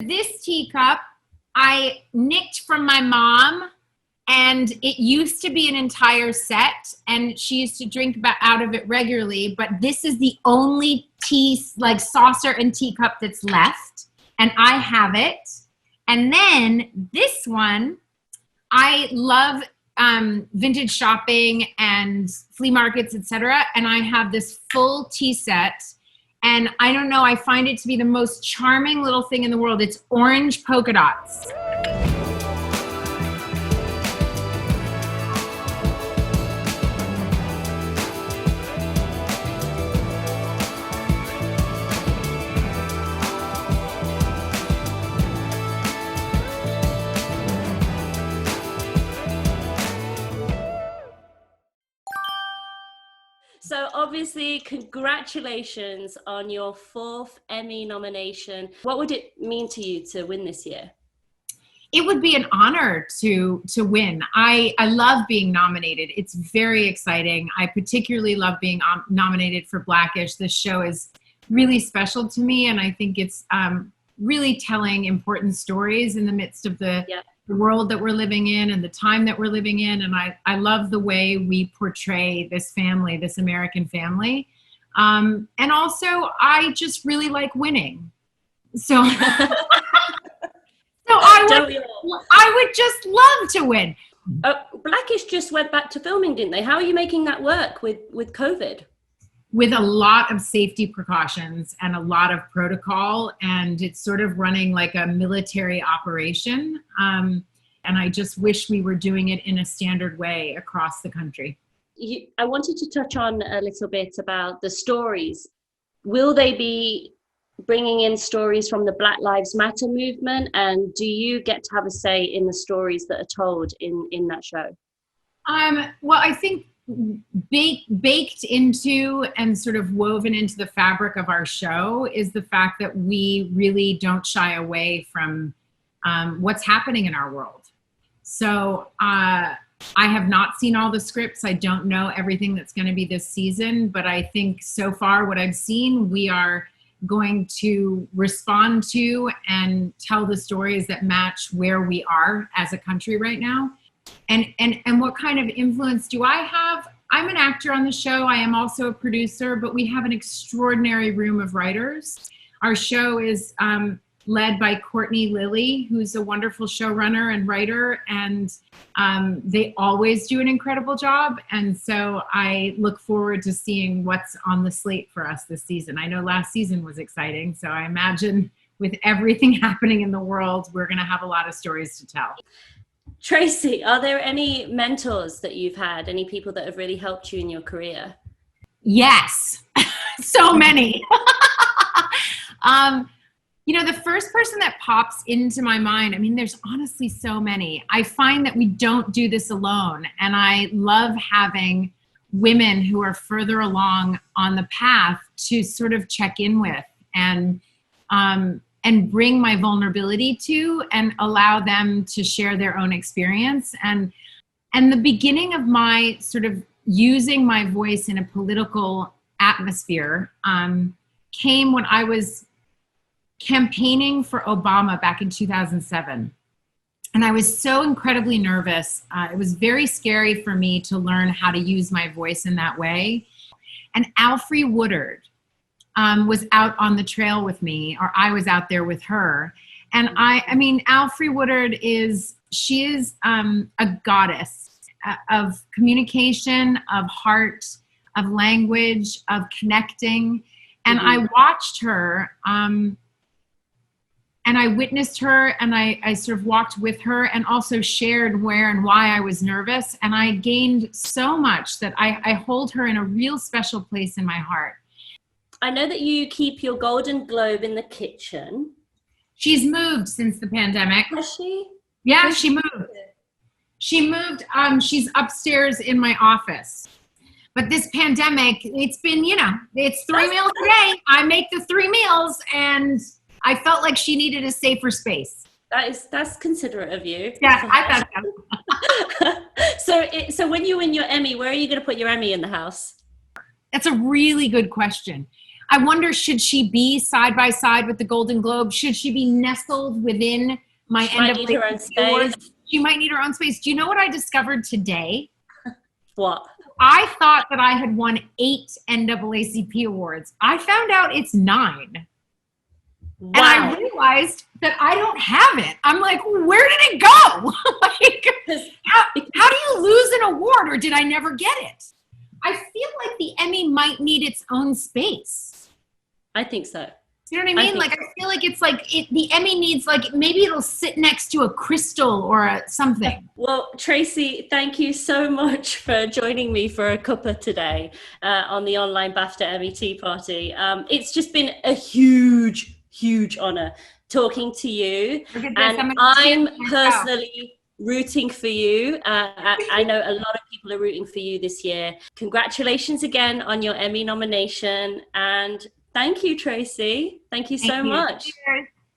This teacup I nicked from my mom, and it used to be an entire set, and she used to drink out of it regularly, but this is the only tea, like saucer and teacup that's left, and I have it. And then this one, I love vintage shopping and flea markets, etc. And I have this full tea set. And I don't know, I find it to be the most charming little thing in the world. It's orange polka dots. So obviously, congratulations on your 4th Emmy nomination. What would it mean to you to win this year? It would be an honor to win. I love being nominated. It's very exciting. I particularly love being nominated for Blackish. This show is really special to me, and I think it's really telling important stories in the midst of the world that we're living in and the time that we're living in. And I love the way we portray this family, this American family. And also, I just really like winning. So, I would just love to win. Blackish just went back to filming, didn't they? How are you making that work with COVID? With a lot of safety precautions and a lot of protocol, and it's sort of running like a military operation. And I just wish we were doing it in a standard way across the country. I wanted to touch on a little bit about the stories. Will they be bringing in stories from the Black Lives Matter movement? And do you get to have a say in the stories that are told in that show? Well, I think baked into and sort of woven into the fabric of our show is the fact that we really don't shy away from what's happening in our world. So I have not seen all the scripts. I don't know everything that's going to be this season, but I think so far what I've seen, we are going to respond to and tell the stories that match where we are as a country right now. And what kind of influence do I have? I'm an actor on the show. I am also a producer, but we have an extraordinary room of writers. Our show is led by Courtney Lilly, who's a wonderful showrunner and writer, and they always do an incredible job. And so I look forward to seeing what's on the slate for us this season. I know last season was exciting, so I imagine with everything happening in the world, we're going to have a lot of stories to tell. Tracee, are there any mentors that you've had, any people that have really helped you in your career? Yes, so many. The first person that pops into my mind, I mean, there's honestly so many. I find that we don't do this alone. And I love having women who are further along on the path to sort of check in with and bring my vulnerability to and allow them to share their own experience. And the beginning of my sort of using my voice in a political atmosphere came when I was campaigning for Obama back in 2007. And I was so incredibly nervous. It was very scary for me to learn how to use my voice in that way. And Alfre Woodard was out on the trail with me, or I was out there with her. And I mean, Alfre Woodard she is a goddess of communication, of heart, of language, of connecting. And I watched her, and I witnessed her, and I sort of walked with her and also shared where and why I was nervous. And I gained so much that I hold her in a real special place in my heart. I know that you keep your Golden Globe in the kitchen. She's moved since the pandemic. Has she? Yeah, she moved. She moved. She's upstairs in my office. But this pandemic, it's been, it's 3 meals a day. I make the 3 meals, and I felt like she needed a safer space. That's considerate of you. Yeah, I thought so. So when you win your Emmy, where are you going to put your Emmy in the house? That's a really good question. I wonder, should she be side by side with the Golden Globe? Should she be nestled within my She might need her own space. She might need her own space. Do you know what I discovered today? What? I thought that I had won 8 NAACP awards. I found out it's 9. Wow. And I realized that I don't have it. I'm like, where did it go? Like, how do you lose an award, or did I never get it? I feel like the Emmy might need its own space. I think so. You know what I mean? I feel like it's like the Emmy needs, like, maybe it'll sit next to a crystal or something. Well, Tracee, thank you so much for joining me for a cuppa today on the online Bafta Emmy Tea Party. It's just been a huge honor talking to you, and I'm personally rooting for you. I know a lot of people are rooting for you this year. Congratulations again on your Emmy nomination, and thank you, Tracee. Thank you so much. Cheers.